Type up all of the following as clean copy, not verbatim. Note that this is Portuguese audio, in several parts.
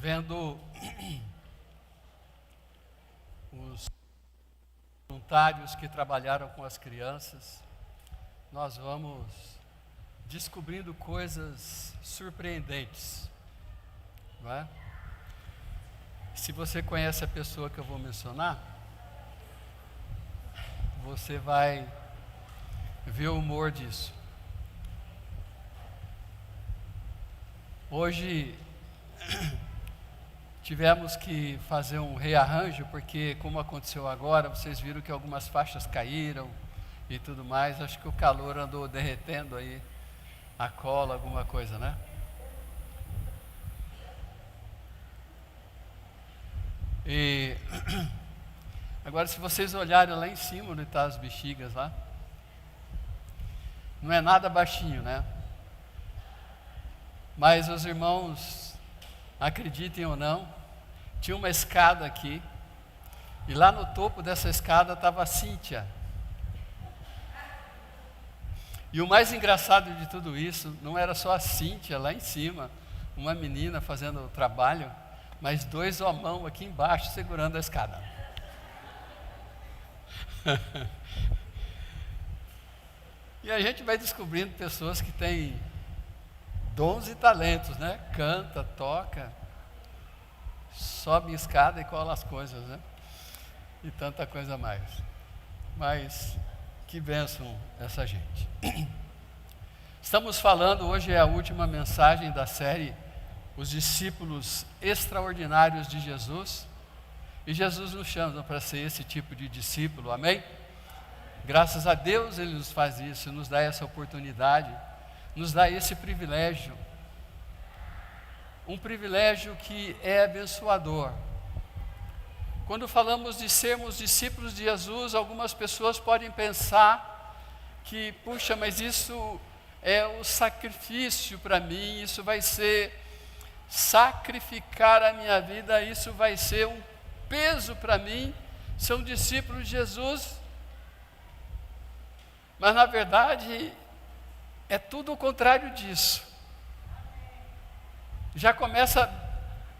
vendo os voluntários que trabalharam com as crianças, nós vamos descobrindo coisas surpreendentes, não é? Se você conhece a pessoa que eu vou mencionar, você vai ver o humor disso. Hoje tivemos que fazer um rearranjo, porque como aconteceu agora, vocês viram que algumas faixas caíram e tudo mais. Acho que o calor andou derretendo aí a cola, alguma coisa, né? E agora, se vocês olharem lá em cima, onde estão as bexigas lá, não é nada baixinho, né? Mas os irmãos, acreditem ou não, tinha uma escada aqui, e lá no topo dessa escada estava a Cíntia. E o mais engraçado de tudo isso, não era só a Cíntia lá em cima, uma menina fazendo o trabalho, mas dois homão aqui embaixo segurando a escada. E a gente vai descobrindo pessoas que têm dons e talentos, né? Canta, toca, sobe escada e cola as coisas, né? E tanta coisa mais. Mas que bênção essa gente. Estamos falando, hoje é a última mensagem da série Os Discípulos Extraordinários de Jesus. E Jesus nos chama para ser esse tipo de discípulo, amém? Graças a Deus Ele nos faz isso, nos dá essa oportunidade, nos dá esse privilégio. Um privilégio que é abençoador. Quando falamos de sermos discípulos de Jesus, algumas pessoas podem pensar que, puxa, mas isso é o sacrifício para mim, isso vai ser sacrificar a minha vida, isso vai ser um peso para mim, ser um discípulo de Jesus. Mas na verdade, é tudo o contrário disso. Já começa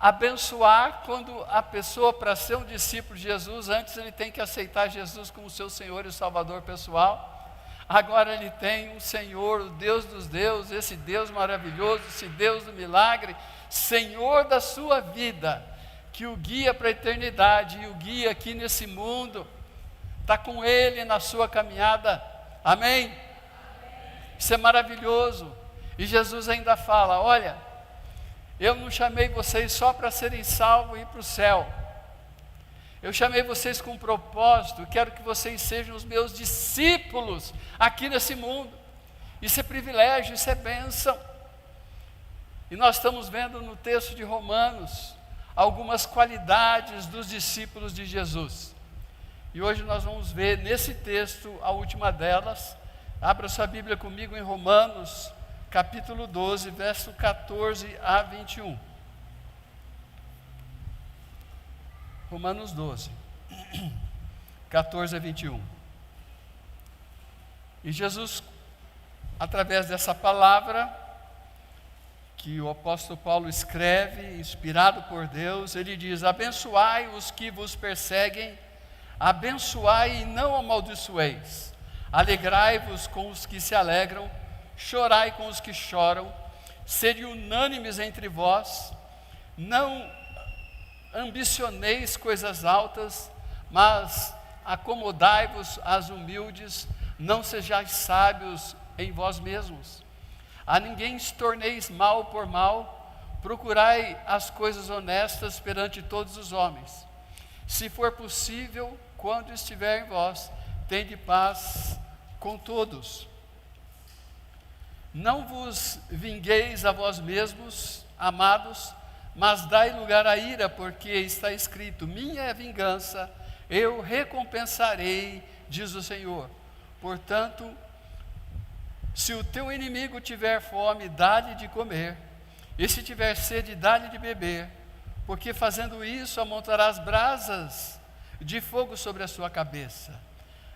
a abençoar quando a pessoa, para ser um discípulo de Jesus, antes ele tem que aceitar Jesus como seu Senhor e Salvador pessoal. Agora ele tem um Senhor, o Deus dos deuses, esse Deus maravilhoso, esse Deus do milagre, Senhor da sua vida, que o guia para a eternidade e o guia aqui nesse mundo, está com ele na sua caminhada, amém? Isso é maravilhoso. E Jesus ainda fala, olha, eu não chamei vocês só para serem salvos e ir para o céu. Eu chamei vocês com um propósito, quero que vocês sejam os meus discípulos aqui nesse mundo. Isso é privilégio, isso é bênção. E nós estamos vendo no texto de Romanos algumas qualidades dos discípulos de Jesus. E hoje nós vamos ver nesse texto a última delas. Abra sua Bíblia comigo em Romanos, capítulo 12, verso 14 a 21. Romanos 12, 14 a 21. E Jesus, através dessa palavra, que o apóstolo Paulo escreve, inspirado por Deus, ele diz, abençoai os que vos perseguem, abençoai e não amaldiçoeis, alegrai-vos com os que se alegram, chorai com os que choram, sede unânimes entre vós, não ambicioneis coisas altas, mas acomodai-vos às humildes, não sejais sábios em vós mesmos. A ninguém torneis mal por mal, procurai as coisas honestas perante todos os homens. Se for possível, quando estiver em vós, tende paz com todos. Não vos vingueis a vós mesmos, amados, mas dai lugar à ira, porque está escrito, minha é a vingança, eu recompensarei, diz o Senhor. Portanto, se o teu inimigo tiver fome, dá-lhe de comer, e se tiver sede, dá-lhe de beber, porque fazendo isso amontarás brasas de fogo sobre a sua cabeça.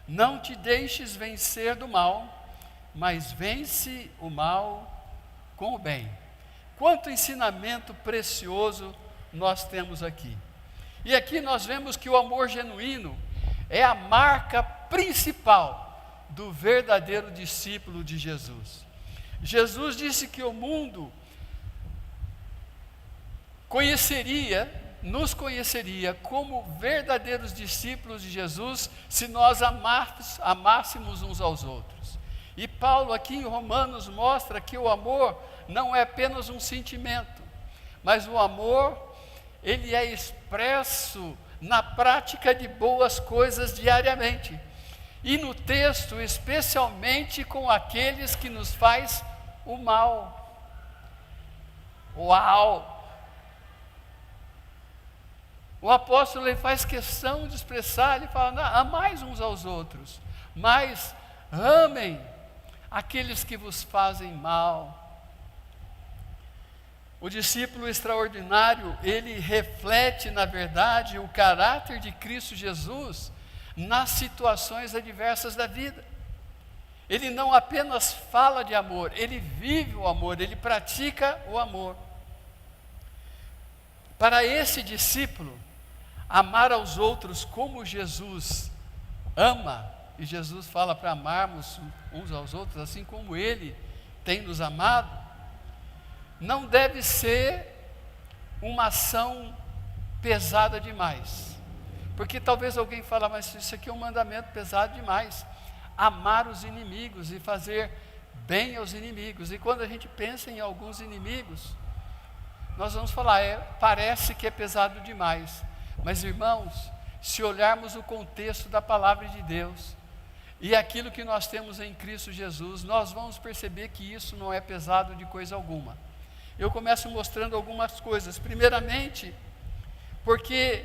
Não te deixes vencer do mal, mas vence o mal com o bem. Quanto ensinamento precioso nós temos aqui. E aqui nós vemos que o amor genuíno é a marca principal do verdadeiro discípulo de Jesus. Jesus disse que o mundo nos conheceria como verdadeiros discípulos de Jesus se nós amássemos uns aos outros. E Paulo aqui em Romanos mostra que o amor não é apenas um sentimento, mas o amor, ele é expresso na prática de boas coisas diariamente. E no texto, especialmente com aqueles que nos faz o mal. Uau! O apóstolo ele faz questão de expressar, ele fala, amai uns aos outros, mas amem aqueles que vos fazem mal. O discípulo extraordinário, ele reflete, na verdade, o caráter de Cristo Jesus nas situações adversas da vida. Ele não apenas fala de amor, ele vive o amor, ele pratica o amor. Para esse discípulo, amar aos outros como Jesus ama, e Jesus fala para amarmos uns aos outros, assim como Ele tem nos amado, não deve ser uma ação pesada demais. Porque talvez alguém fale, mas isso aqui é um mandamento pesado demais. Amar os inimigos e fazer bem aos inimigos. E quando a gente pensa em alguns inimigos, nós vamos falar, parece que é pesado demais. Mas irmãos, se olharmos o contexto da palavra de Deus e aquilo que nós temos em Cristo Jesus, nós vamos perceber que isso não é pesado de coisa alguma. Eu começo mostrando algumas coisas. Primeiramente, porque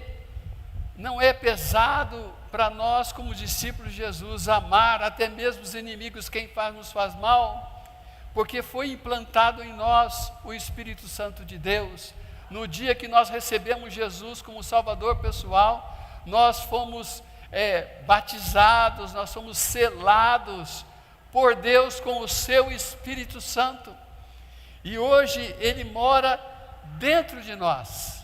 não é pesado para nós como discípulos de Jesus amar até mesmo os inimigos, quem nos faz mal, porque foi implantado em nós o Espírito Santo de Deus. No dia que nós recebemos Jesus como Salvador pessoal, nós fomos batizados, nós fomos selados por Deus com o seu Espírito Santo. E hoje Ele mora dentro de nós.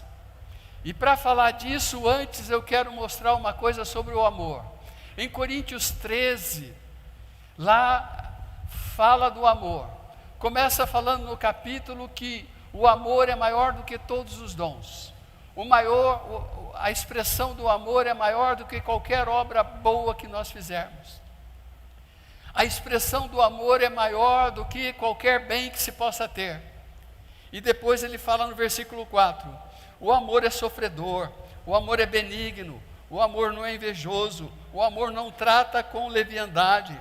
E para falar disso, antes eu quero mostrar uma coisa sobre o amor. Em Coríntios 13, lá fala do amor. Começa falando no capítulo que o amor é maior do que todos os dons. A expressão do amor é maior do que qualquer obra boa que nós fizermos. A expressão do amor é maior do que qualquer bem que se possa ter. E depois ele fala no versículo 4, o amor é sofredor, o amor é benigno, o amor não é invejoso, o amor não trata com leviandade,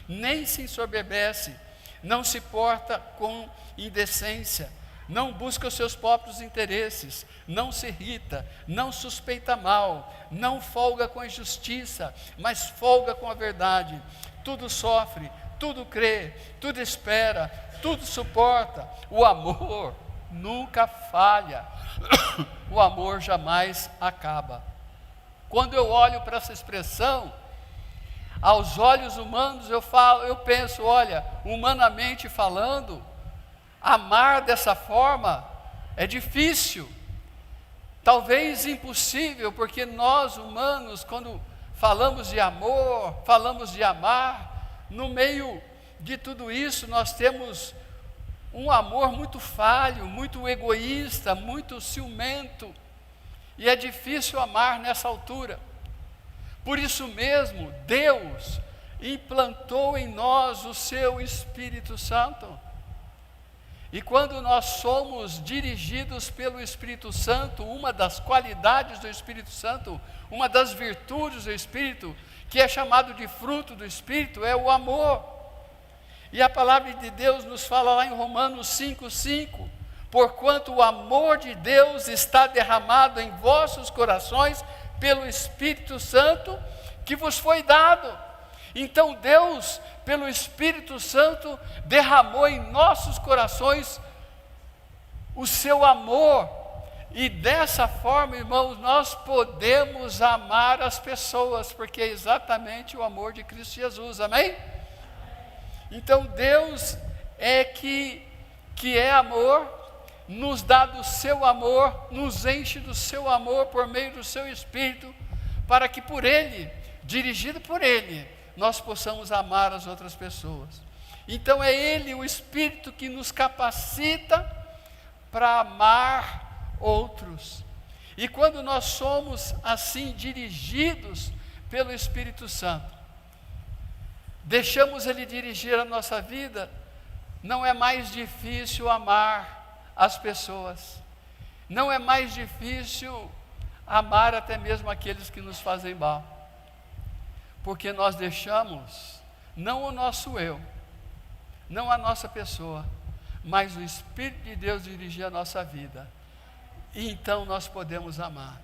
nem se ensoberbece, não se porta com indecência, não busca os seus próprios interesses, não se irrita, não suspeita mal, não folga com a injustiça, mas folga com a verdade. Tudo sofre, tudo crê, tudo espera, tudo suporta. O amor nunca falha, o amor jamais acaba. Quando eu olho para essa expressão, aos olhos humanos eu penso, olha, humanamente falando, amar dessa forma é difícil, talvez impossível, porque nós humanos, quando falamos de amor, falamos de amar, no meio de tudo isso nós temos um amor muito falho, muito egoísta, muito ciumento, e é difícil amar nessa altura. Por isso mesmo, Deus implantou em nós o seu Espírito Santo. E quando nós somos dirigidos pelo Espírito Santo, uma das qualidades do Espírito Santo, uma das virtudes do Espírito, que é chamado de fruto do Espírito, é o amor. E a palavra de Deus nos fala lá em Romanos 5:5, porquanto o amor de Deus está derramado em vossos corações pelo Espírito Santo que vos foi dado. Então Deus, pelo Espírito Santo, derramou em nossos corações o seu amor. E dessa forma, irmãos, nós podemos amar as pessoas, porque é exatamente o amor de Cristo Jesus, amém? Então Deus é que é amor, nos dá do seu amor, nos enche do seu amor por meio do seu Espírito, para que por Ele, dirigido por Ele, nós possamos amar as outras pessoas. Então é Ele, o Espírito, que nos capacita para amar outros. E quando nós somos assim dirigidos pelo Espírito Santo, deixamos Ele dirigir a nossa vida, não é mais difícil amar as pessoas, não é mais difícil amar até mesmo aqueles que nos fazem mal, porque nós deixamos não o nosso eu, não a nossa pessoa, mas o Espírito de Deus dirigir a nossa vida, e então nós podemos amar.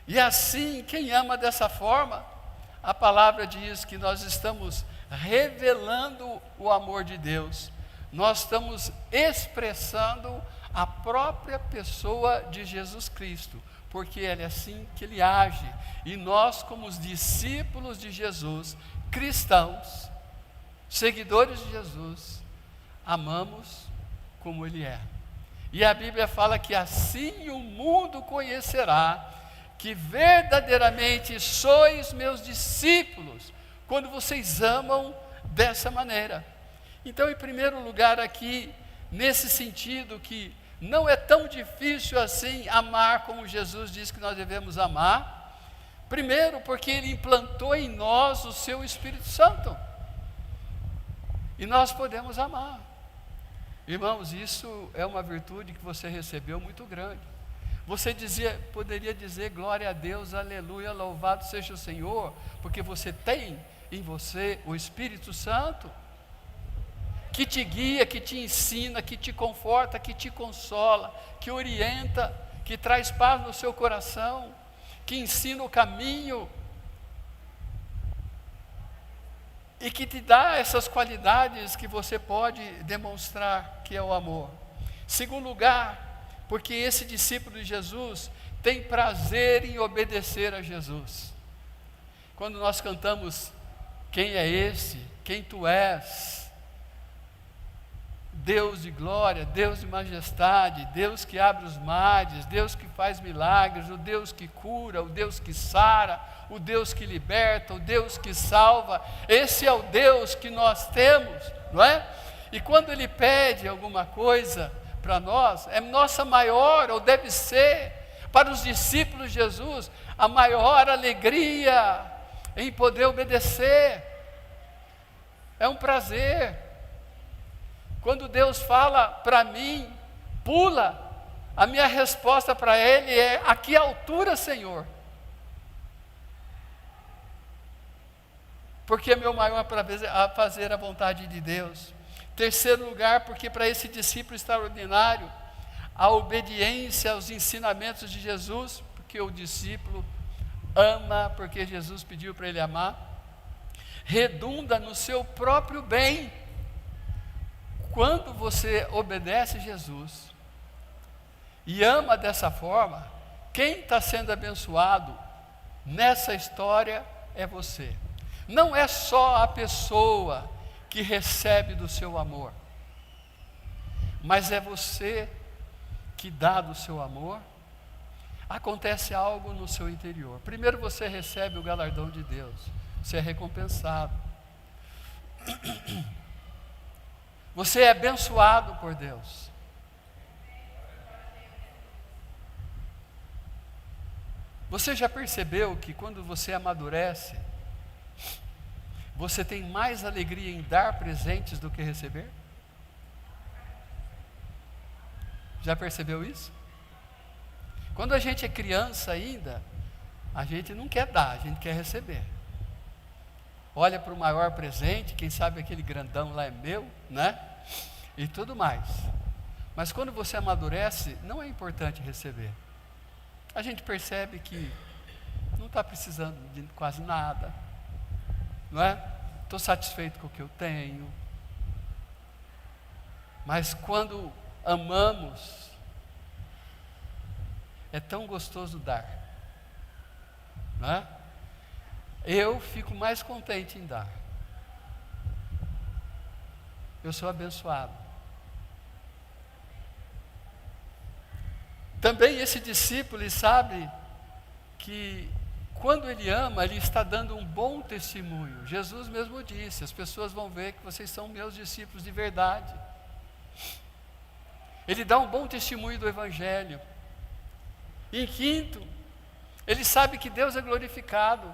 E assim, quem ama dessa forma, a palavra diz que nós estamos revelando o amor de Deus, nós estamos expressando a própria pessoa de Jesus Cristo, porque é assim que Ele age, e nós, como os discípulos de Jesus, cristãos, seguidores de Jesus, amamos como Ele é. E a Bíblia fala que assim o mundo conhecerá que verdadeiramente sois meus discípulos, quando vocês amam dessa maneira. Então, em primeiro lugar aqui, nesse sentido que não é tão difícil assim amar como Jesus diz que nós devemos amar, primeiro porque Ele implantou em nós o seu Espírito Santo, e nós podemos amar. Irmãos, isso é uma virtude que você recebeu muito grande. Você poderia dizer glória a Deus, aleluia, louvado seja o Senhor, porque você tem em você o Espírito Santo, que te guia, que te ensina, que te conforta, que te consola, que orienta, que traz paz no seu coração, que ensina o caminho, e que te dá essas qualidades que você pode demonstrar, que é o amor. Segundo lugar, porque esse discípulo de Jesus tem prazer em obedecer a Jesus. Quando nós cantamos, quem é esse? Quem tu és? Deus de glória, Deus de majestade, Deus que abre os mares, Deus que faz milagres, o Deus que cura, o Deus que sara, o Deus que liberta, o Deus que salva. Esse é o Deus que nós temos, não é? E quando Ele pede alguma coisa para nós, é nossa maior, ou deve ser, para os discípulos de Jesus, a maior alegria em poder obedecer. É um prazer. Quando Deus fala para mim, pula, a minha resposta para Ele é: a que altura, Senhor? Porque é meu maior prazer a fazer a vontade de Deus. Terceiro lugar, porque para esse discípulo extraordinário, a obediência aos ensinamentos de Jesus, porque o discípulo ama, porque Jesus pediu para ele amar, redunda no seu próprio bem. Quando você obedece Jesus e ama dessa forma, quem está sendo abençoado nessa história é você. Não é só a pessoa que recebe do seu amor, mas é você que dá do seu amor. Acontece algo no seu interior. Primeiro você recebe o galardão de Deus, você é recompensado. Você é abençoado por Deus. Você já percebeu que quando você amadurece, você tem mais alegria em dar presentes do que receber? Já percebeu isso? Quando a gente é criança ainda, a gente não quer dar, a gente quer receber. Olha para o maior presente, quem sabe aquele grandão lá é meu, né? E tudo mais. Mas quando você amadurece, não é importante receber. A gente percebe que não está precisando de quase nada, não é? Estou satisfeito com o que eu tenho. Mas quando amamos, é tão gostoso dar, não é? Eu fico mais contente em dar. Eu sou abençoado. Também esse discípulo, ele sabe que quando ele ama, ele está dando um bom testemunho. Jesus mesmo disse: as pessoas vão ver que vocês são meus discípulos de verdade. Ele dá um bom testemunho do Evangelho. E em quinto, ele sabe que Deus é glorificado.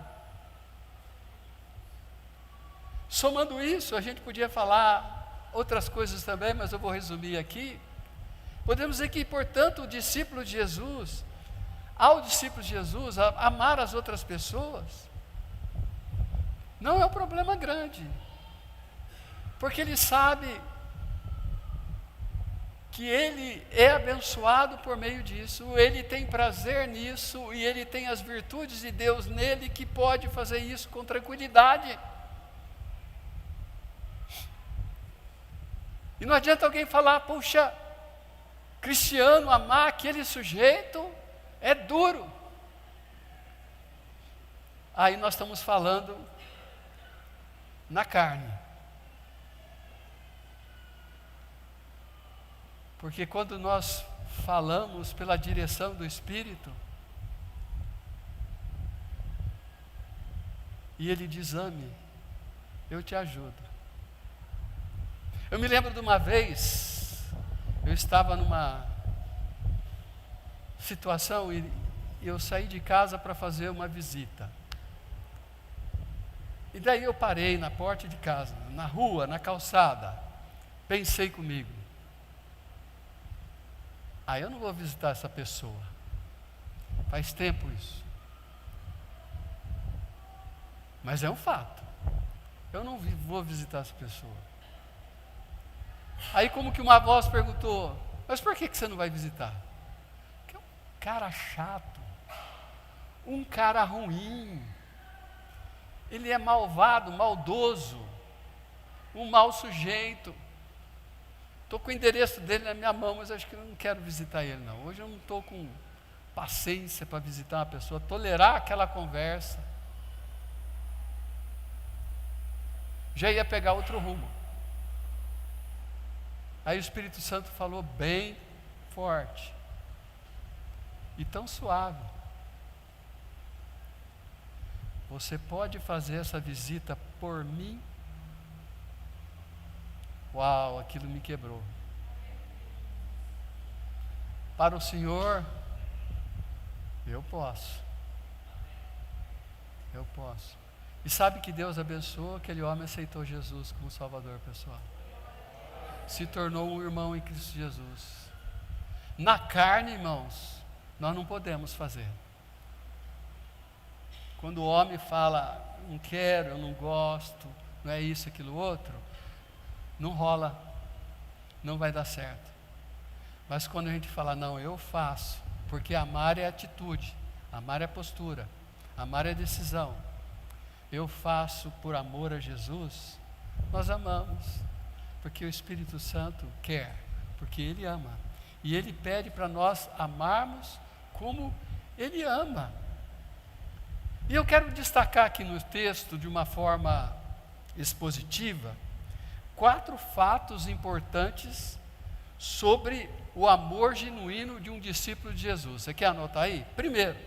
Somando isso, a gente podia falar outras coisas também, mas eu vou resumir aqui. Podemos dizer que, portanto, o discípulo de Jesus, ao discípulo de Jesus, amar as outras pessoas, não é um problema grande, porque ele sabe que ele é abençoado por meio disso, ele tem prazer nisso, e ele tem as virtudes de Deus nele, que pode fazer isso com tranquilidade. E não adianta alguém falar: puxa, Cristiano, amar aquele sujeito é duro. Aí nós estamos falando na carne. Porque quando nós falamos pela direção do Espírito, e Ele diz: ame, eu te ajudo. Eu me lembro de uma vez, eu estava numa situação e eu saí de casa para fazer uma visita. E daí eu parei na porta de casa, na rua, na calçada. Pensei comigo: eu não vou visitar essa pessoa. Faz tempo isso. Mas é um fato. Eu não vou visitar essa pessoa. Aí como que uma voz perguntou: mas por que você não vai visitar? Porque é um cara chato, um cara ruim, ele é malvado, maldoso, um mau sujeito. Estou com o endereço dele na minha mão, mas acho que eu não quero visitar ele não. Hoje eu não estou com paciência para visitar uma pessoa, tolerar aquela conversa. Já ia pegar outro rumo. Aí o Espírito Santo falou bem forte e tão suave: você pode fazer essa visita por mim? Uau, aquilo me quebrou. Para o Senhor, eu posso. Eu posso. E sabe que Deus abençoou? Aquele homem aceitou Jesus como Salvador pessoal. Se tornou um irmão em Cristo Jesus. Na carne, irmãos, nós não podemos fazer. Quando o homem fala: não quero, eu não gosto, não é isso, aquilo, outro, não rola, não vai dar certo. Mas quando a gente fala: não, eu faço, porque amar é atitude, amar é postura, amar é decisão, eu faço por amor a Jesus, nós amamos, porque o Espírito Santo quer, porque Ele ama, e Ele pede para nós amarmos como Ele ama. E eu quero destacar aqui no texto, de uma forma expositiva, 4 fatos importantes sobre o amor genuíno de um discípulo de Jesus. Você quer anotar aí? Primeiro,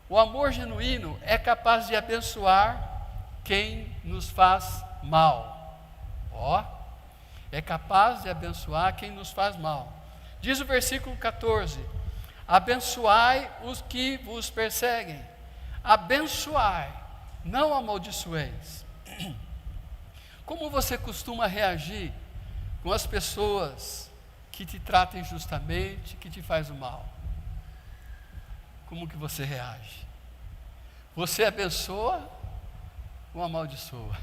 o amor genuíno é capaz de abençoar quem nos faz mal. É capaz de abençoar quem nos faz mal. Diz o versículo 14: abençoai os que vos perseguem. Abençoai, não amaldiçoeis. Como você costuma reagir com as pessoas que te tratam injustamente, que te fazem o mal? Como que você reage? Você abençoa ou amaldiçoa?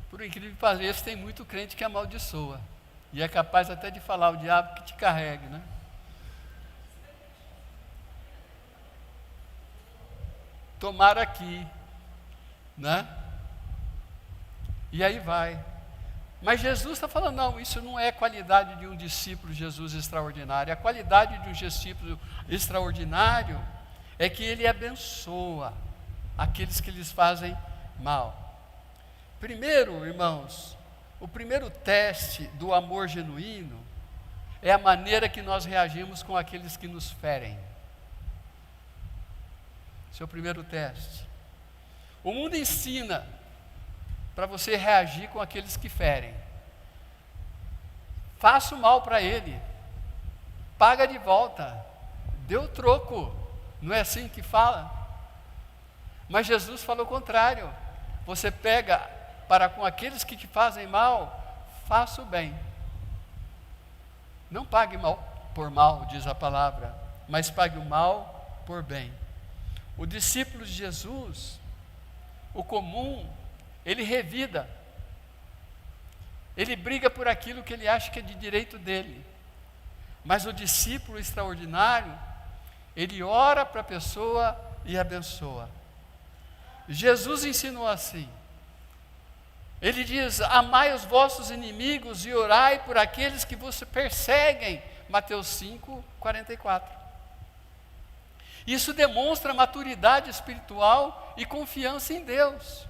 Por incrível que pareça, tem muito crente que amaldiçoa. E é capaz até de falar: o diabo que te carregue, né? Tomar aqui, né? E aí vai. Mas Jesus está falando: não, isso não é qualidade de um discípulo de Jesus extraordinário. A qualidade de um discípulo extraordinário é que ele abençoa aqueles que lhes fazem mal. Primeiro, irmãos, o primeiro teste do amor genuíno é a maneira que nós reagimos com aqueles que nos ferem. Esse é o primeiro teste. O mundo ensina para você reagir com aqueles que ferem. Faça o mal para ele, paga de volta, dê o troco. Não é assim que fala? Mas Jesus falou o contrário. Você pega para com aqueles que te fazem mal, faça o bem. Não pague mal por mal, diz a palavra, mas pague o mal por bem. O discípulo de Jesus, o comum, ele revida. Ele briga por aquilo que ele acha que é de direito dele. Mas o discípulo extraordinário, ele ora para a pessoa e abençoa. Jesus ensinou assim. Ele diz: amai os vossos inimigos e orai por aqueles que vos perseguem. Mateus 5, 44. Isso demonstra maturidade espiritual e confiança em Deus.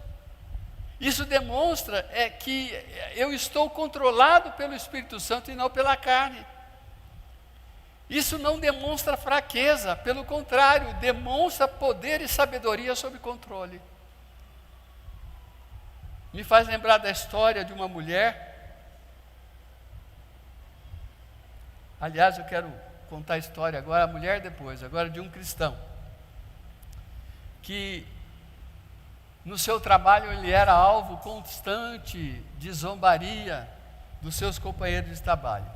Isso demonstra que eu estou controlado pelo Espírito Santo e não pela carne. Isso não demonstra fraqueza, pelo contrário, demonstra poder e sabedoria sob controle. Me faz lembrar da história de uma mulher. Aliás, eu quero contar a história agora, a mulher depois, agora de um cristão, que no seu trabalho ele era alvo constante de zombaria dos seus companheiros de trabalho.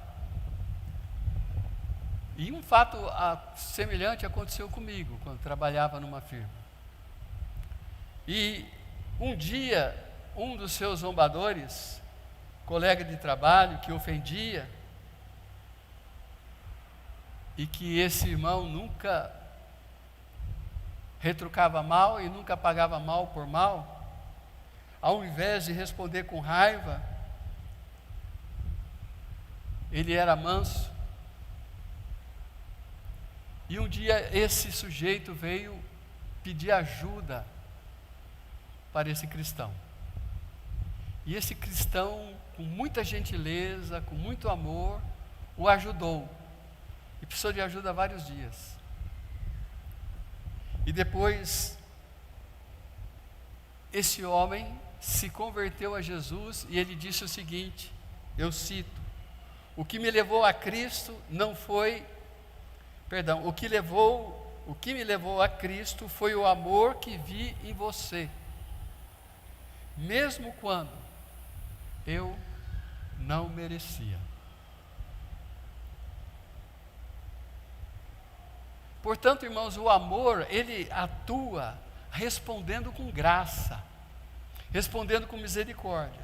E um fato semelhante aconteceu comigo, quando trabalhava numa firma. E um dia, um dos seus zombadores, colega de trabalho, que ofendia, e que esse irmão nunca retrucava mal e nunca pagava mal por mal, ao invés de responder com raiva, ele era manso. E um dia esse sujeito veio pedir ajuda para esse cristão. E esse cristão, com muita gentileza, com muito amor, o ajudou. E precisou de ajuda há vários dias. E depois, esse homem se converteu a Jesus e ele disse o seguinte, eu cito: o que me levou a Cristo não foi, o que me levou a Cristo foi o amor que vi em você, mesmo quando eu não merecia. Portanto, irmãos, o amor, ele atua respondendo com graça, respondendo com misericórdia.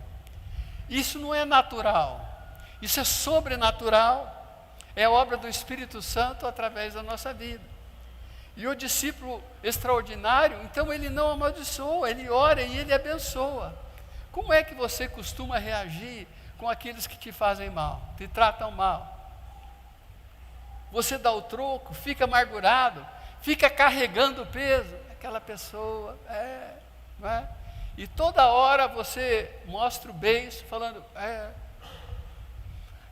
Isso não é natural, isso é sobrenatural, é obra do Espírito Santo através da nossa vida. E o discípulo extraordinário, então ele não amaldiçoa, ele ora e ele abençoa. Como é que você costuma reagir com aqueles que te fazem mal, te tratam mal? Você dá o troco, fica amargurado, fica carregando o peso, aquela pessoa, não é? E toda hora você mostra o beiço, falando,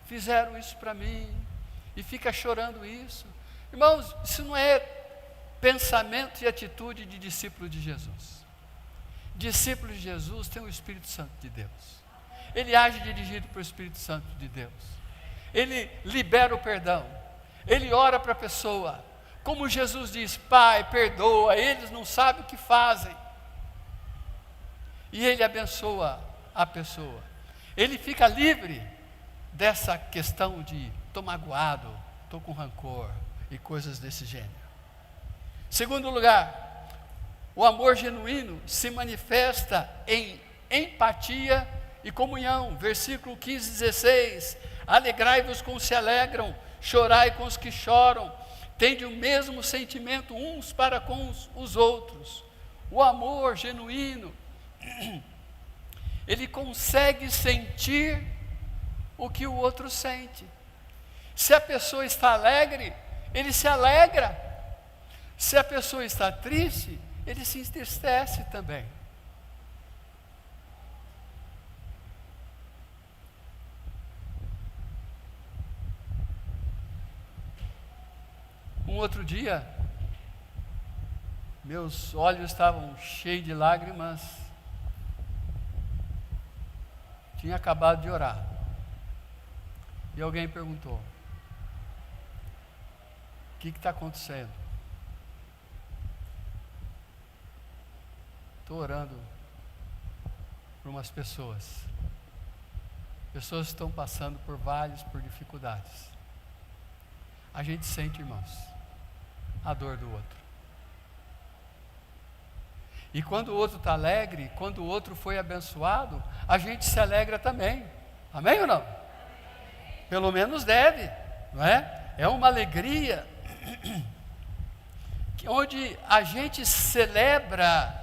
fizeram isso para mim, e fica chorando isso. Irmãos, isso não é pensamento e atitude de discípulo de Jesus. Discípulo de Jesus tem o Espírito Santo de Deus. Ele age dirigido pelo Espírito Santo de Deus. Ele libera o perdão. Ele ora para a pessoa, como Jesus diz, Pai, perdoa, eles não sabem o que fazem. E ele abençoa a pessoa. Ele fica livre dessa questão de estou magoado, estou com rancor e coisas desse gênero. Segundo lugar, o amor genuíno se manifesta em empatia e comunhão. Versículo 15, 16. Alegrai-vos com os que se alegram, chorai com os que choram, tende o mesmo sentimento uns para com os outros. O amor genuíno, ele consegue sentir o que o outro sente. Se a pessoa está alegre, ele se alegra. Se a pessoa está triste, ele se entristece também. outro dia, meus olhos estavam cheios de lágrimas, tinha acabado de orar, e alguém perguntou: o que está acontecendo? Estou orando por umas pessoas. Pessoas estão passando por dificuldades. A gente sente, irmãos, a dor do outro. E quando o outro está alegre, quando o outro foi abençoado, a gente se alegra também. Amém ou não? Pelo menos deve, não é? É uma alegria onde a gente celebra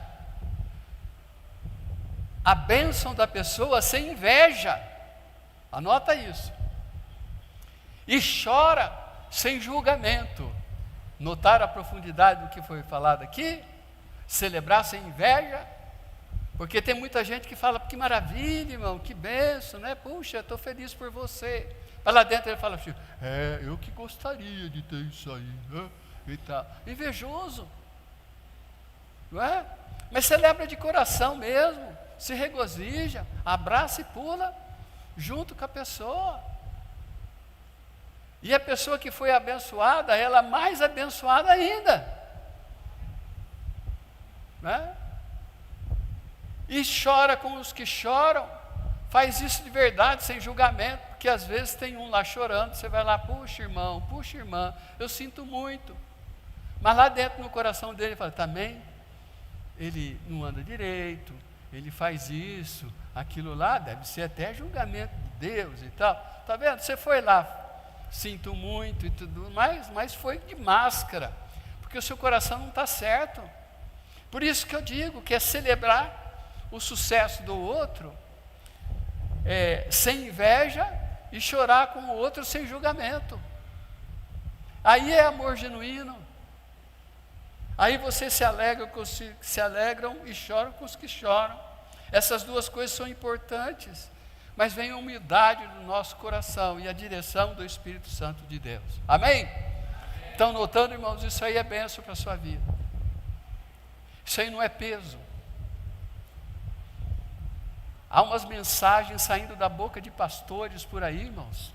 a bênção da pessoa sem inveja. Anota isso. E chora sem julgamento. Notar a profundidade do que foi falado aqui? Celebrar sem inveja. Porque tem muita gente que fala: que maravilha, irmão, que bênção, né? Puxa, estou feliz por você. Mas lá dentro ele fala assim: eu que gostaria de ter isso aí, né? E tal. Invejoso, não é? Mas celebra de coração mesmo, se regozija, abraça e pula junto com a pessoa. E a pessoa que foi abençoada, ela mais abençoada ainda, né? E chora com os que choram, faz isso de verdade, sem julgamento, porque às vezes tem um lá chorando, você vai lá: puxa irmão, puxa irmã, eu sinto muito. Mas lá dentro no coração dele fala: também ele não anda direito, ele faz isso, aquilo lá, deve ser até julgamento de Deus e tal. Está vendo? Você foi lá: sinto muito e tudo mais, mas foi de máscara, porque o seu coração não está certo. Por isso que eu digo que é celebrar o sucesso do outro, sem inveja, e chorar com o outro sem julgamento. Aí é amor genuíno. Aí você se alegra com os que se alegram e chora com os que choram. Essas duas coisas são importantes, mas vem a humildade do nosso coração e a direção do Espírito Santo de Deus. Amém? Estão notando, irmãos? Isso aí é bênção para a sua vida. Isso aí não é peso. Há umas mensagens saindo da boca de pastores por aí, irmãos,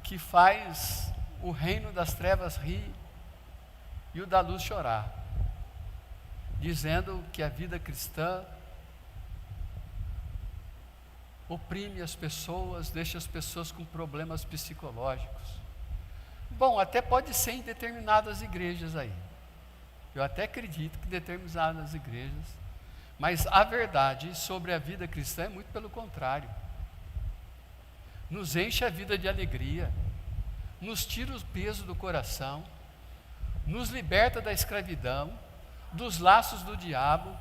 que faz o reino das trevas rir e o da luz chorar, dizendo que a vida cristã oprime as pessoas, deixa as pessoas com problemas psicológicos. Bom, até pode ser em determinadas igrejas aí. Eu até acredito que determinadas igrejas, mas a verdade sobre a vida cristã é muito pelo contrário. Nos enche a vida de alegria, nos tira o peso do coração, nos liberta da escravidão, dos laços do diabo,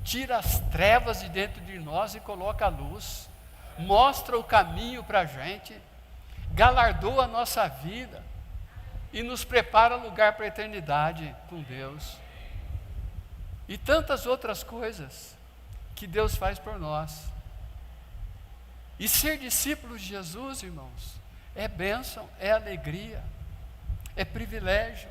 tira as trevas de dentro de nós e coloca a luz, mostra o caminho para a gente, galardoa a nossa vida e nos prepara lugar para a eternidade com Deus. E tantas outras coisas que Deus faz por nós. E ser discípulos de Jesus, irmãos, é bênção, é alegria, é privilégio.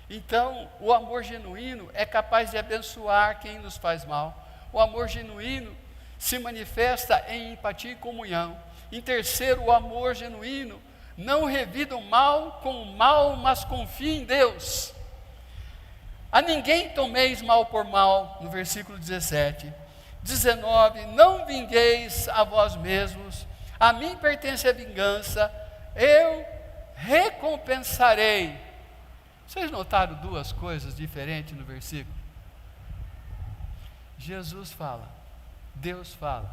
Então, o amor genuíno é capaz de abençoar quem nos faz mal. O amor genuíno se manifesta em empatia e comunhão. Em terceiro, o amor genuíno não revida o mal com o mal, mas confia em Deus. A ninguém tomeis mal por mal, no versículo 17. 19, não vingueis a vós mesmos, a mim pertence a vingança, eu recompensarei. Vocês notaram duas coisas diferentes no versículo? Jesus fala, Deus fala: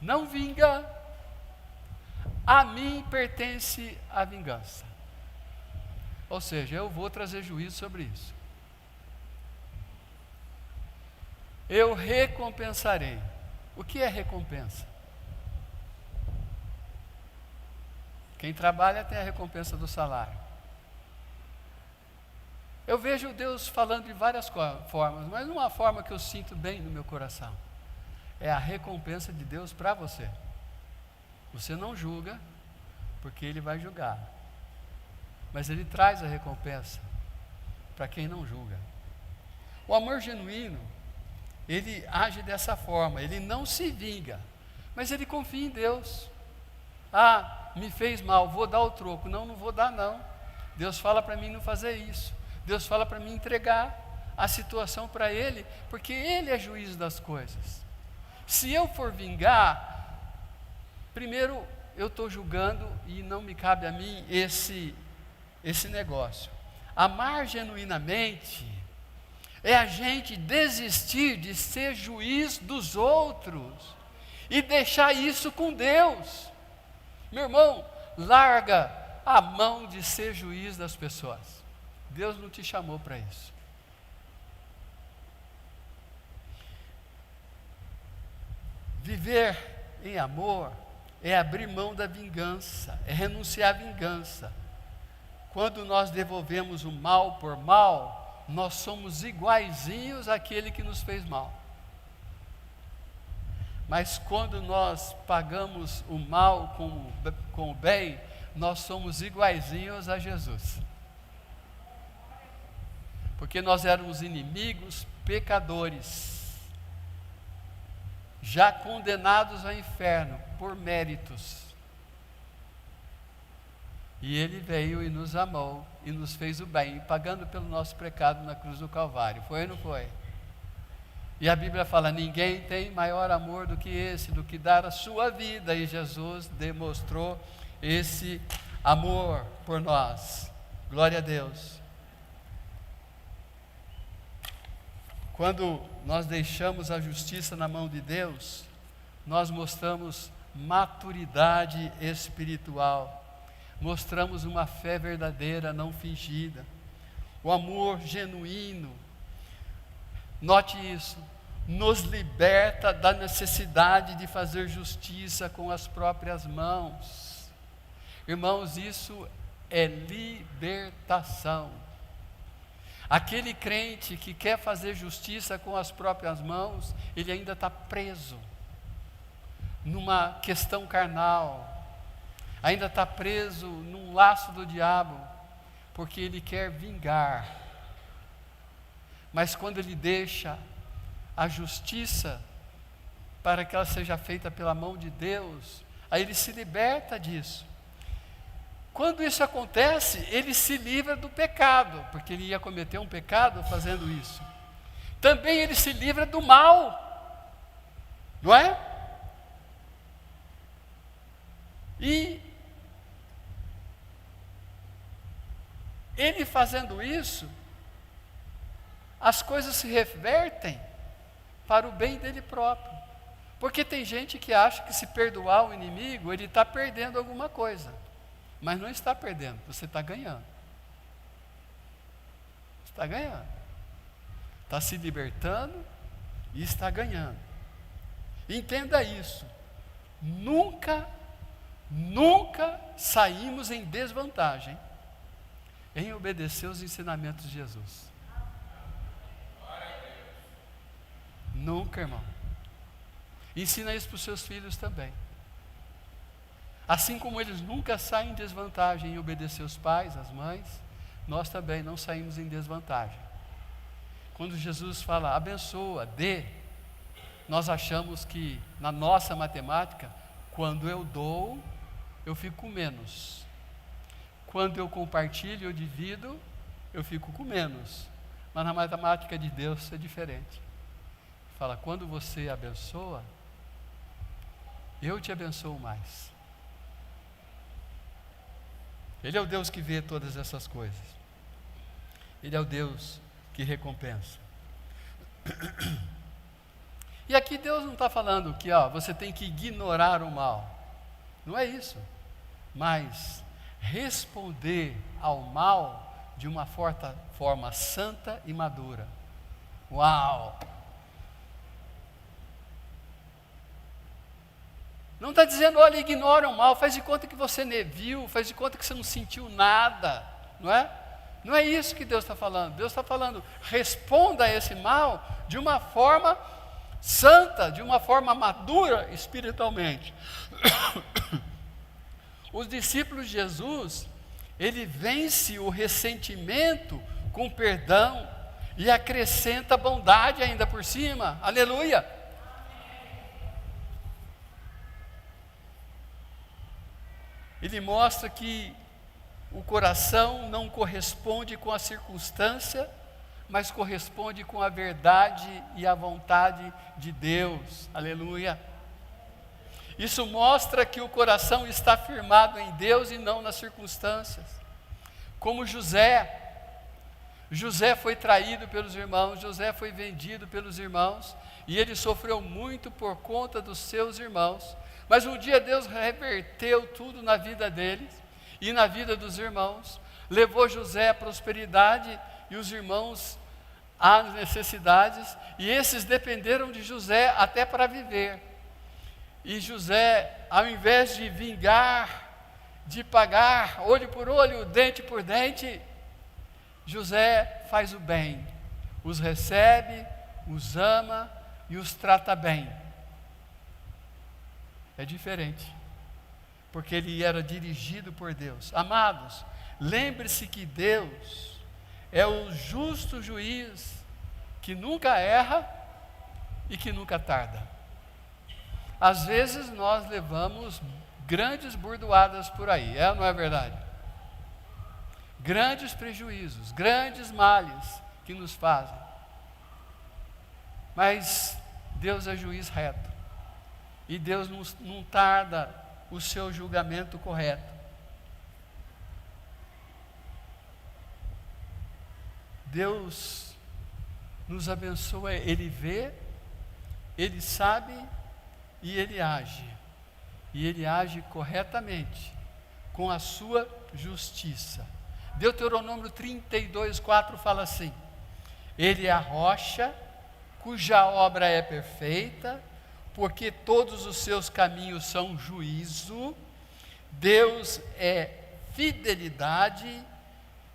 não vinga, a mim pertence a vingança. Ou seja, eu vou trazer juízo sobre isso. Eu recompensarei. O que é recompensa? Quem trabalha tem a recompensa do salário. Eu vejo Deus falando de várias formas, mas uma forma que eu sinto bem no meu coração é a recompensa de Deus para você. Você não julga, porque Ele vai julgar. Mas Ele traz a recompensa para quem não julga. O amor genuíno, ele age dessa forma, ele não se vinga, mas ele confia em Deus. Ah, me fez mal, vou dar o troco. Não, não vou dar não. Deus fala para mim não fazer isso. Deus fala para mim entregar a situação para Ele, porque Ele é juiz das coisas. Se eu for vingar, primeiro eu estou julgando e não me cabe a mim esse negócio. Amar genuinamente é a gente desistir de ser juiz dos outros e deixar isso com Deus. Meu irmão, larga a mão de ser juiz das pessoas. Deus não te chamou para isso. Viver em amor é abrir mão da vingança, é renunciar à vingança. Quando nós devolvemos o mal por mal, nós somos iguaizinhos àquele que nos fez mal. Mas quando nós pagamos o mal com o bem, nós somos iguaizinhos a Jesus. Porque nós éramos inimigos, pecadores, já condenados ao inferno por méritos. E Ele veio e nos amou e nos fez o bem, pagando pelo nosso pecado na cruz do Calvário. Foi ou não foi? E a Bíblia fala, ninguém tem maior amor do que esse, do que dar a sua vida. E Jesus demonstrou esse amor por nós. Glória a Deus. Quando nós deixamos a justiça na mão de Deus, nós mostramos maturidade espiritual. Mostramos uma fé verdadeira, não fingida. O amor genuíno, note isso, nos liberta da necessidade de fazer justiça com as próprias mãos. Irmãos, isso é libertação. Aquele crente que quer fazer justiça com as próprias mãos, ele ainda está preso numa questão carnal, ainda está preso num laço do diabo, porque ele quer vingar. Mas quando ele deixa a justiça para que ela seja feita pela mão de Deus, aí ele se liberta disso. Quando isso acontece, ele se livra do pecado, porque ele ia cometer um pecado fazendo isso. Também ele se livra do mal, não é? E ele fazendo isso, as coisas se revertem para o bem dele próprio. Porque tem gente que acha que se perdoar o inimigo, ele está perdendo alguma coisa. Mas não está perdendo, você está ganhando. Está ganhando. Está se libertando e está ganhando. Entenda isso. Nunca saímos em desvantagem em obedecer os ensinamentos de Jesus. Nunca, irmão. Ensina isso para os seus filhos também. Assim como eles nunca saem em desvantagem em obedecer os pais, as mães, nós também não saímos em desvantagem. Quando Jesus fala abençoa, dê, nós achamos que na nossa matemática, quando eu dou, eu fico com menos. Quando eu compartilho, eu divido, eu fico com menos. Mas na matemática de Deus é diferente. Fala, quando você abençoa, eu te abençoo mais. Ele é o Deus que vê todas essas coisas. Ele é o Deus que recompensa. E aqui Deus não está falando que você tem que ignorar o mal. Não é isso. Mas responder ao mal de uma forma santa e madura. Uau! Não está dizendo, olha, ignora o mal, faz de conta que você nem viu, faz de conta que você não sentiu nada, não é? Não é isso que Deus está falando. Deus está falando, responda a esse mal de uma forma santa, de uma forma madura espiritualmente. Os discípulos de Jesus, ele vence o ressentimento com perdão e acrescenta bondade ainda por cima. Aleluia! Ele mostra que o coração não corresponde com a circunstância, mas corresponde com a verdade e a vontade de Deus. Aleluia! Isso mostra que o coração está firmado em Deus e não nas circunstâncias. Como José. José foi traído pelos irmãos, José foi vendido pelos irmãos, e ele sofreu muito por conta dos seus irmãos. Mas um dia Deus reverteu tudo na vida deles e na vida dos irmãos, levou José à prosperidade e os irmãos às necessidades, e esses dependeram de José até para viver. E José, ao invés de vingar, de pagar olho por olho, dente por dente, José faz o bem, os recebe, os ama e os trata bem. É diferente, porque ele era dirigido por Deus. Amados, lembre-se que Deus é o justo juiz, que nunca erra e que nunca tarda. Às vezes nós levamos grandes burdoadas por aí, é ou não é verdade? Grandes prejuízos, grandes males que nos fazem. Mas Deus é juiz reto. E Deus não tarda o seu julgamento correto. Deus nos abençoa, Ele vê, Ele sabe e Ele age. E Ele age corretamente, com a sua justiça. Deuteronômio 32:4 fala assim: Ele é a rocha, cuja obra é perfeita, porque todos os seus caminhos são juízo. Deus é fidelidade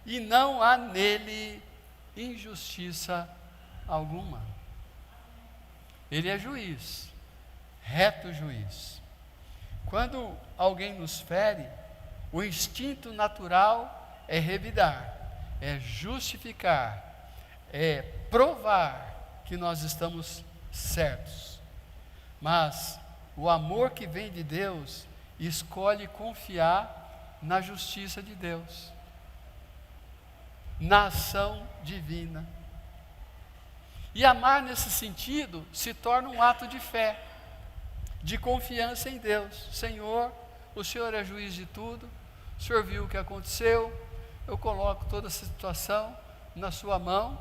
e não há nele injustiça alguma. Ele é juiz, reto juiz. Quando alguém nos fere, o instinto natural é revidar, é justificar, é provar que nós estamos certos. Mas o amor que vem de Deus escolhe confiar na justiça de Deus, na ação divina. E amar nesse sentido se torna um ato de fé, de confiança em Deus. Senhor, o Senhor é juiz de tudo, o Senhor viu o que aconteceu, eu coloco toda essa situação na sua mão,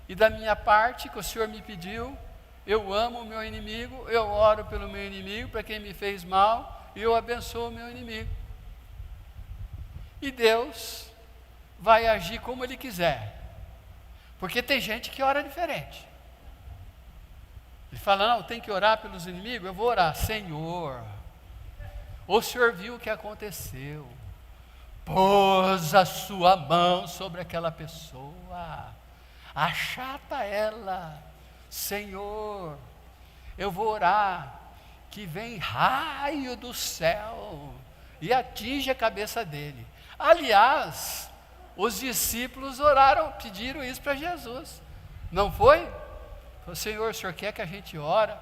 e da minha parte, que o Senhor me pediu, eu amo o meu inimigo, eu oro pelo meu inimigo, para quem me fez mal, e eu abençoo o meu inimigo. E Deus vai agir como Ele quiser, porque tem gente que ora diferente. Ele fala, não, tem que orar pelos inimigos, eu vou orar, Senhor, o Senhor viu o que aconteceu, pôs a sua mão sobre aquela pessoa, achata ela, Senhor, eu vou orar, que vem raio do céu e atinge a cabeça dele. Aliás, os discípulos oraram, pediram isso para Jesus, não foi? Falou, Senhor, o Senhor quer que a gente ora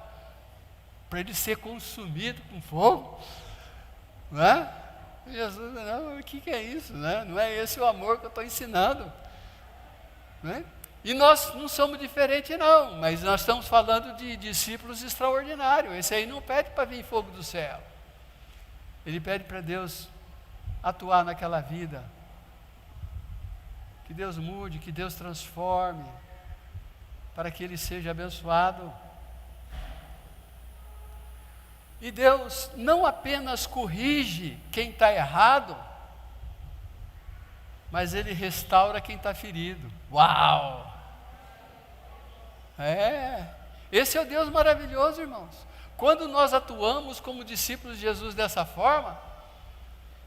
para ele ser consumido com fogo? Não é? Jesus, não, o que é isso? Né? Não é esse o amor que eu estou ensinando. Né? E nós não somos diferentes não, mas nós estamos falando de discípulos extraordinários. Esse aí não pede para vir fogo do céu. Ele pede para Deus atuar naquela vida. Que Deus mude, que Deus transforme, para que ele seja abençoado. E Deus não apenas corrige quem está errado, mas Ele restaura quem está ferido. Uau! Esse é o Deus maravilhoso, irmãos. Quando nós atuamos como discípulos de Jesus dessa forma,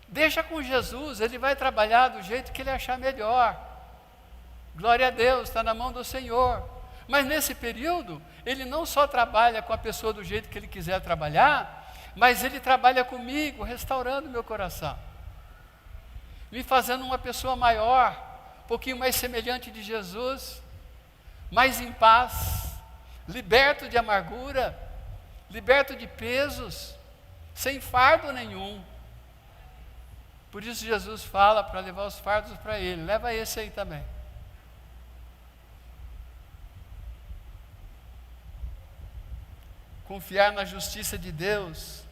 deixa com Jesus, Ele vai trabalhar do jeito que Ele achar melhor. Glória a Deus, está na mão do Senhor. Mas nesse período, Ele não só trabalha com a pessoa do jeito que Ele quiser trabalhar, mas Ele trabalha comigo, restaurando meu coração, me fazendo uma pessoa maior, um pouquinho mais semelhante de Jesus, mais em paz, liberto de amargura, liberto de pesos, sem fardo nenhum. Por isso Jesus fala para levar os fardos para Ele. Leva esse aí também. Confiar na justiça de Deus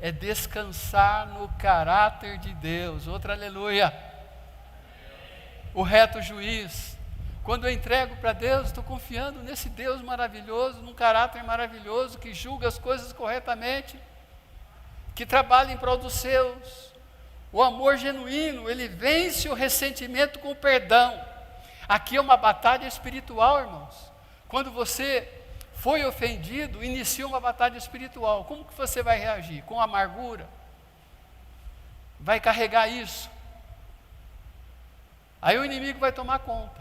é descansar no caráter de Deus. Outra aleluia. O reto juiz. Quando eu entrego para Deus, estou confiando nesse Deus maravilhoso, num caráter maravilhoso, que julga as coisas corretamente, que trabalha em prol dos seus. O amor genuíno, ele vence o ressentimento com o perdão. Aqui é uma batalha espiritual, irmãos. Quando você foi ofendido, inicia uma batalha espiritual. Como que você vai reagir? Com amargura? Vai carregar isso? Aí o inimigo vai tomar conta.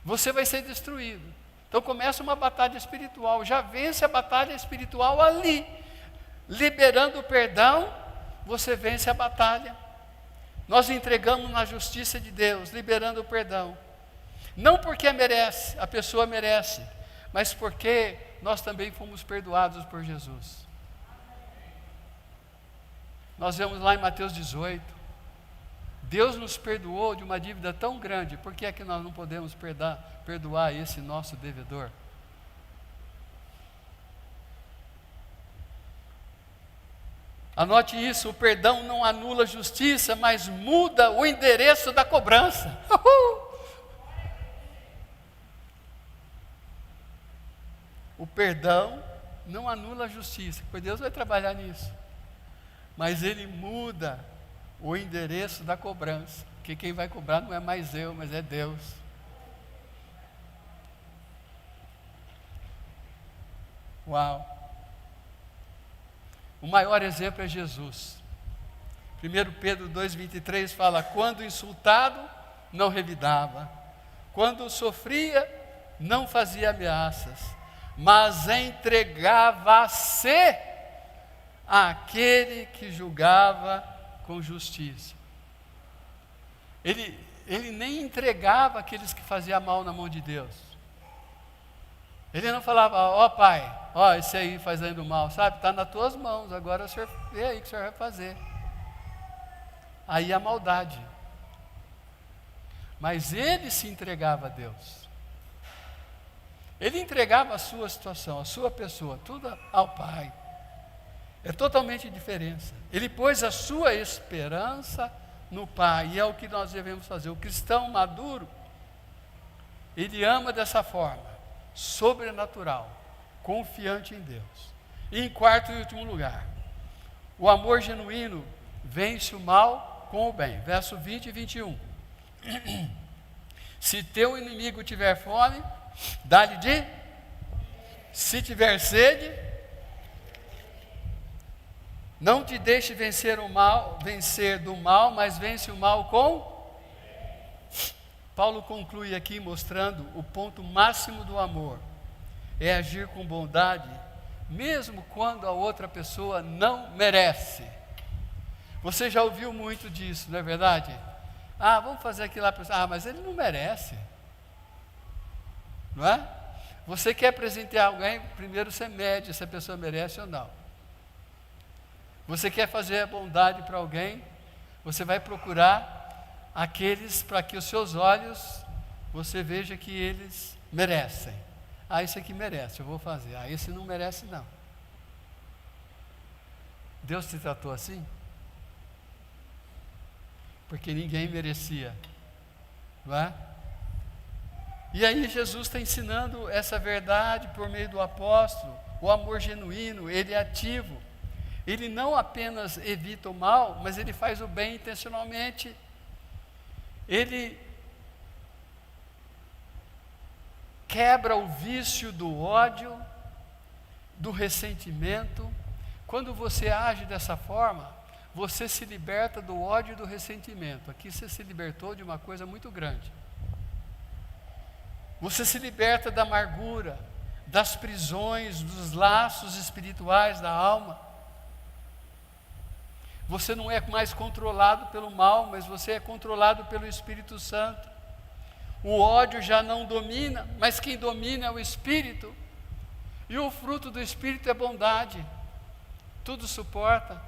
Você vai ser destruído. Então começa uma batalha espiritual. Já vence a batalha espiritual ali. Liberando o perdão, você vence a batalha. Nós entregamos na justiça de Deus, liberando o perdão. Não porque merece, a pessoa merece, mas porque nós também fomos perdoados por Jesus. Nós vemos lá em Mateus 18. Deus nos perdoou de uma dívida tão grande, por que é que nós não podemos perdoar esse nosso devedor? Anote isso, o perdão não anula a justiça, mas muda o endereço da cobrança. O perdão não anula a justiça, porque Deus vai trabalhar nisso. Mas Ele muda o endereço da cobrança, porque quem vai cobrar não é mais eu, mas é Deus. Uau! O maior exemplo é Jesus. 1 Pedro 2,23 fala: quando insultado, não revidava, quando sofria, não fazia ameaças, mas entregava-se àquele que julgava com justiça. Ele nem entregava aqueles que faziam mal na mão de Deus. Ele não falava: ó pai, ó esse aí fazendo mal, sabe, está nas tuas mãos, agora o senhor vê aí o que o senhor vai fazer. Aí a maldade. Mas ele se entregava a Deus. Ele entregava a sua situação, a sua pessoa, tudo ao Pai. É totalmente diferença. Ele pôs a sua esperança no Pai, e é o que nós devemos fazer. O cristão maduro, ele ama dessa forma, sobrenatural, confiante em Deus. E em quarto e último lugar, o amor genuíno vence o mal com o bem. Verso 20 e 21. Se teu inimigo tiver fome, dá-lhe de. Se tiver sede, não te deixe vencer do mal, mas vence o mal com. Paulo conclui aqui mostrando o ponto máximo do amor. É agir com bondade, mesmo quando a outra pessoa não merece. Você já ouviu muito disso, não é verdade? Ah, vamos fazer aquilo lá. Ah, mas ele não merece. Não é? Você quer presentear alguém, primeiro você mede se a pessoa merece ou não. Você quer fazer a bondade para alguém, você vai procurar aqueles para que os seus olhos, você veja que eles merecem. Ah, esse aqui merece, eu vou fazer. Ah, esse não merece não. Deus te tratou assim? Porque ninguém merecia, não é? E aí Jesus está ensinando essa verdade por meio do apóstolo. O amor genuíno, ele é ativo. Ele não apenas evita o mal, mas ele faz o bem intencionalmente. Ele quebra o vício do ódio, do ressentimento. Quando você age dessa forma, você se liberta do ódio e do ressentimento. Aqui você se libertou de uma coisa muito grande. Você se liberta da amargura, das prisões, dos laços espirituais da alma. Você não é mais controlado pelo mal, mas você é controlado pelo Espírito Santo. O ódio já não domina, mas quem domina é o Espírito. E o fruto do Espírito é bondade. Tudo suporta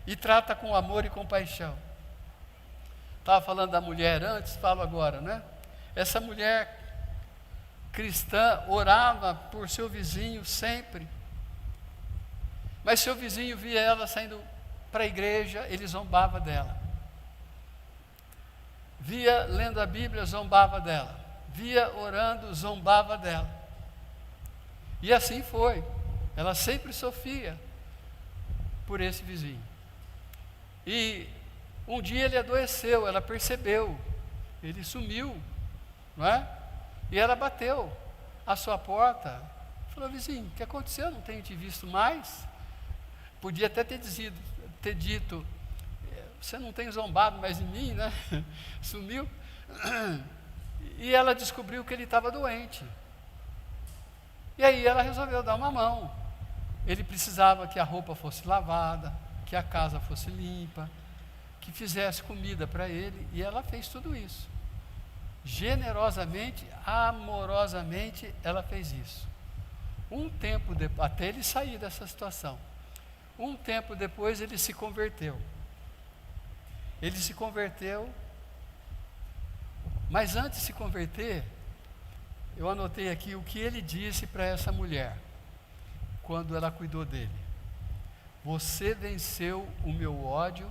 e trata com amor e compaixão. Estava falando da mulher antes, falo agora, né? Essa mulher cristã orava por seu vizinho sempre. Mas seu vizinho via ela saindo para a igreja, ele zombava dela. Via lendo a Bíblia, zombava dela. Via orando, zombava dela. E assim foi. Ela sempre sofria por esse vizinho. E um dia ele adoeceu, ela percebeu. Ele sumiu, não é? E ela bateu à sua porta. Falou: vizinho, o que aconteceu? Não tenho te visto mais. Podia até ter dito: você não tem zombado mais de mim, né? Sumiu. E ela descobriu que ele estava doente. E aí ela resolveu dar uma mão. Ele precisava que a roupa fosse lavada, que a casa fosse limpa, que fizesse comida para ele, e ela fez tudo isso. Generosamente, amorosamente, ela fez isso. Um tempo depois, até ele sair dessa situação, um tempo depois ele se converteu. Ele se converteu, mas antes de se converter, eu anotei aqui o que ele disse para essa mulher, quando ela cuidou dele: você venceu o meu ódio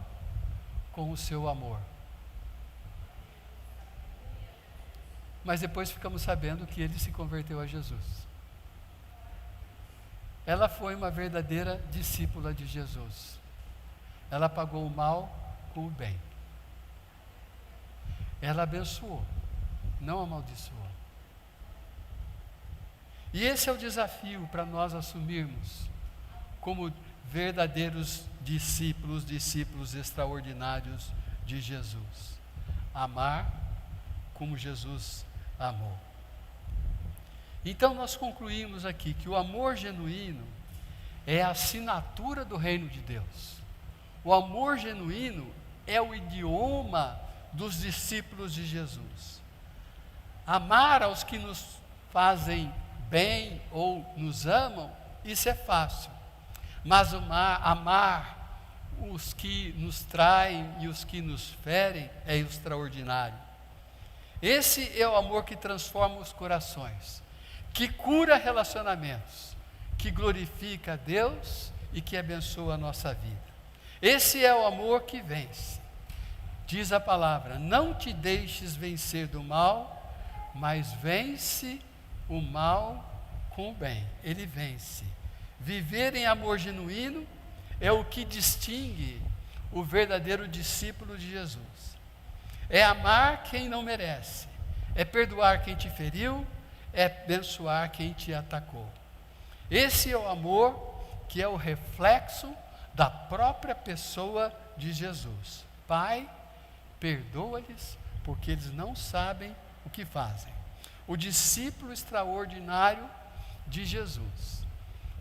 com o seu amor. Mas depois ficamos sabendo que ele se converteu a Jesus. Ela foi uma verdadeira discípula de Jesus. Ela pagou o mal com o bem. Ela abençoou, não amaldiçoou. E esse é o desafio para nós assumirmos como verdadeiros discípulos extraordinários de Jesus. Amar como Jesus amou. Então nós concluímos aqui que o amor genuíno é a assinatura do reino de Deus. O amor genuíno é o idioma dos discípulos de Jesus. Amar aos que nos fazem bem ou nos amam, isso é fácil. Mas amar os que nos traem e os que nos ferem é extraordinário. Esse é o amor que transforma os corações, que cura relacionamentos, que glorifica a Deus e que abençoa a nossa vida. Esse é o amor que vence. Diz a palavra: não te deixes vencer do mal, mas vence o mal com o bem. Ele vence. Viver em amor genuíno é o que distingue o verdadeiro discípulo de Jesus. É amar quem não merece, é perdoar quem te feriu, é abençoar quem te atacou. Esse é o amor que é o reflexo da própria pessoa de Jesus. Pai, perdoa-lhes, porque eles não sabem o que fazem. O discípulo extraordinário de Jesus,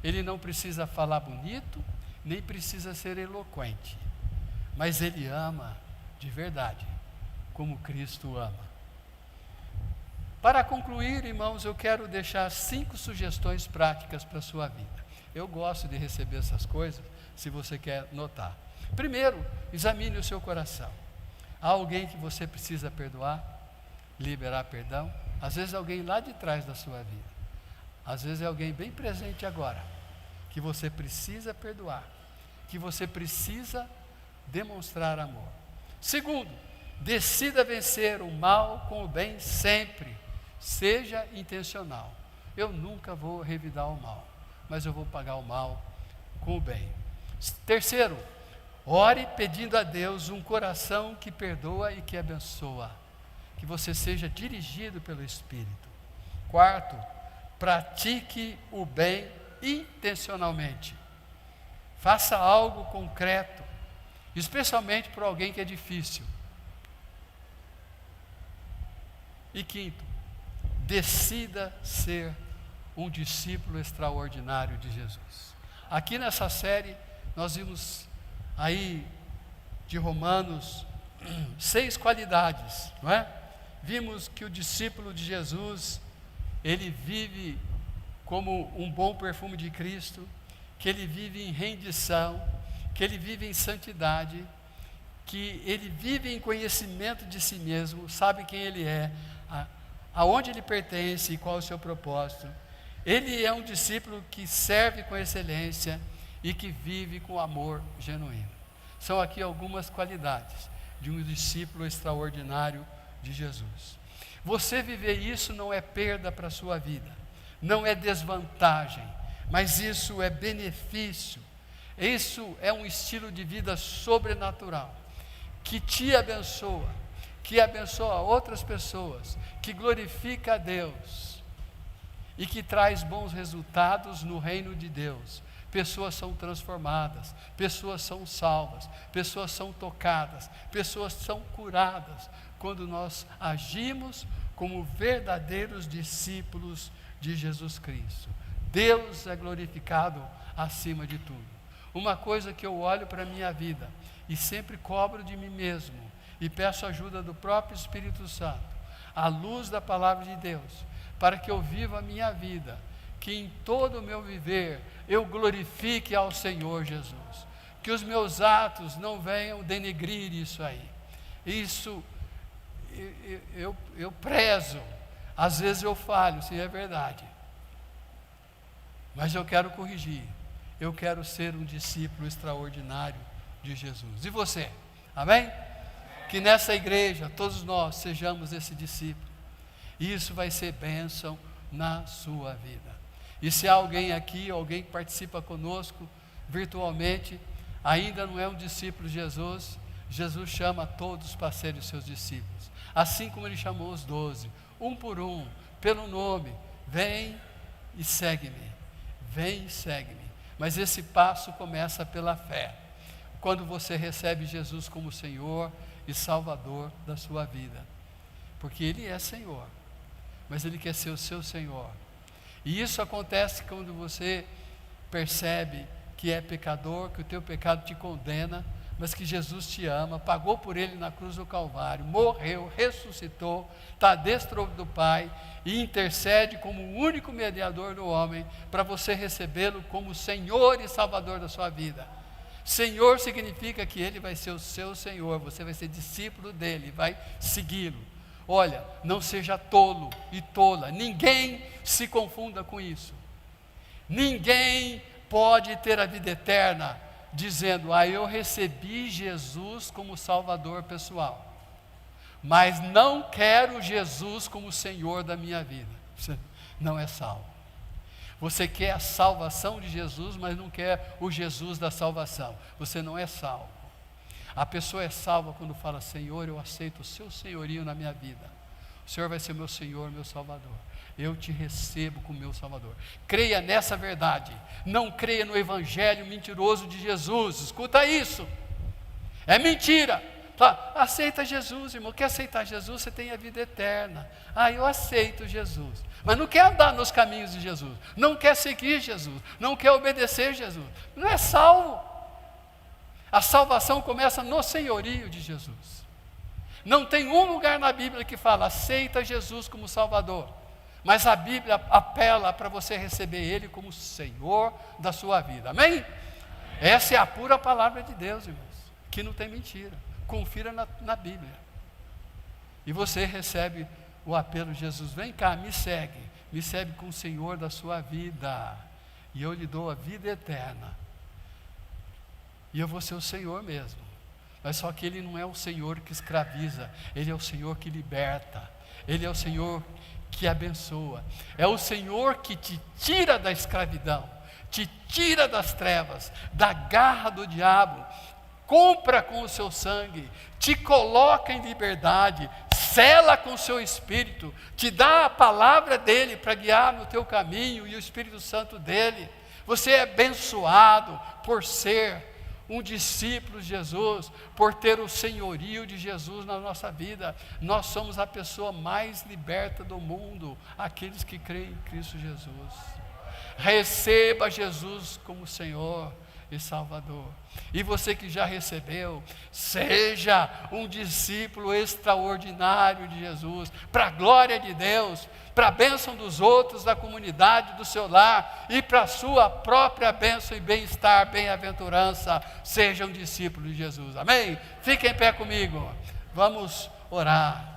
ele não precisa falar bonito, nem precisa ser eloquente, mas ele ama de verdade, como Cristo ama. Para concluir, irmãos, eu quero deixar 5 sugestões práticas para a sua vida. Eu gosto de receber essas coisas, se você quer notar. Primeiro, examine o seu coração. Há alguém que você precisa perdoar, liberar perdão? Às vezes é alguém lá de trás da sua vida. Às vezes é alguém bem presente agora, que você precisa perdoar, que você precisa demonstrar amor. Segundo, decida vencer o mal com o bem sempre. Seja intencional. Eu nunca vou revidar o mal, mas eu vou pagar o mal com o bem. Terceiro, ore pedindo a Deus um coração que perdoa e que abençoa. Que você seja dirigido pelo Espírito. Quarto, pratique o bem intencionalmente. Faça algo concreto, especialmente para alguém que é difícil. E quinto, decida ser um discípulo extraordinário de Jesus. Aqui nessa série, nós vimos aí de Romanos 6 qualidades, não é? Vimos que o discípulo de Jesus, ele vive como um bom perfume de Cristo, que ele vive em rendição, que ele vive em santidade, que ele vive em conhecimento de si mesmo, sabe quem ele é, aonde ele pertence e qual é o seu propósito. Ele é um discípulo que serve com excelência e que vive com amor genuíno. São aqui algumas qualidades de um discípulo extraordinário de Jesus. Você viver isso não é perda para a sua vida, não é desvantagem, mas isso é benefício. Isso é um estilo de vida sobrenatural, que te abençoa, que abençoa outras pessoas, que glorifica a Deus e que traz bons resultados no reino de Deus. Pessoas são transformadas, pessoas são salvas, pessoas são tocadas, pessoas são curadas, quando nós agimos como verdadeiros discípulos de Jesus Cristo. Deus é glorificado acima de tudo. Uma coisa que eu olho para a minha vida e sempre cobro de mim mesmo e peço ajuda do próprio Espírito Santo, à luz da palavra de Deus, para que eu viva a minha vida, que em todo o meu viver eu glorifique ao Senhor Jesus, que os meus atos não venham denegrir isso aí. Isso eu prezo, às vezes eu falho, sim, é verdade, mas eu quero corrigir, eu quero ser um discípulo extraordinário de Jesus. E você? Amém? Que nessa igreja, todos nós sejamos esse discípulo, e isso vai ser bênção na sua vida. E se há alguém aqui, alguém que participa conosco virtualmente, ainda não é um discípulo de Jesus, Jesus chama todos para serem os seus discípulos, assim como ele chamou os 12, um por um, pelo nome: vem e segue-me, vem e segue-me. Mas esse passo começa pela fé, quando você recebe Jesus como Senhor e Salvador da sua vida, porque Ele é Senhor, mas Ele quer ser o seu Senhor. E isso acontece quando você percebe que é pecador, que o teu pecado te condena, mas que Jesus te ama, pagou por ele na cruz do Calvário, morreu, ressuscitou, está à destra do Pai e intercede como o único mediador do homem para você recebê-lo como Senhor e Salvador da sua vida. Senhor significa que Ele vai ser o seu Senhor, você vai ser discípulo dEle, vai segui-lo. Olha, não seja tolo e tola, ninguém se confunda com isso. Ninguém pode ter a vida eterna dizendo: eu recebi Jesus como Salvador pessoal, mas não quero Jesus como Senhor da minha vida. Você não é salvo. Você quer a salvação de Jesus, mas não quer o Jesus da salvação. Você não é salvo. A pessoa é salva quando fala: Senhor, eu aceito o seu senhorio na minha vida. O Senhor vai ser meu Senhor, meu Salvador. Eu te recebo como meu Salvador. Creia nessa verdade. Não creia no evangelho mentiroso de Jesus. Escuta isso. É mentira. Aceita Jesus, irmão. Quer aceitar Jesus? Você tem a vida eterna. Eu aceito Jesus. Mas não quer andar nos caminhos de Jesus. Não quer seguir Jesus. Não quer obedecer Jesus. Não é salvo. A salvação começa no senhorio de Jesus. Não tem um lugar na Bíblia que fala: aceita Jesus como Salvador. Mas a Bíblia apela para você receber Ele como Senhor da sua vida. Amém? Essa é a pura palavra de Deus, irmãos, que não tem mentira. Confira na Bíblia. E você recebe o apelo de Jesus: vem cá, me segue como Senhor da sua vida, e eu lhe dou a vida eterna. E eu vou ser o Senhor mesmo. Mas só que Ele não é o Senhor que escraviza, Ele é o Senhor que liberta, Ele é o Senhor que abençoa, é o Senhor que te tira da escravidão, te tira das trevas, da garra do diabo, compra com o seu sangue, te coloca em liberdade, sela com o seu Espírito, te dá a palavra dEle para guiar no teu caminho, e o Espírito Santo dEle. Você é abençoado por ser um discípulo de Jesus, por ter o senhorio de Jesus na nossa vida. Nós somos a pessoa mais liberta do mundo, aqueles que creem em Cristo Jesus. Receba Jesus como Senhor e Salvador. E você que já recebeu, seja um discípulo extraordinário de Jesus, para a glória de Deus, para a bênção dos outros, da comunidade, do seu lar, e para a sua própria bênção e bem-estar, bem-aventurança. Seja um discípulo de Jesus, amém? Fiquem em pé comigo, vamos orar.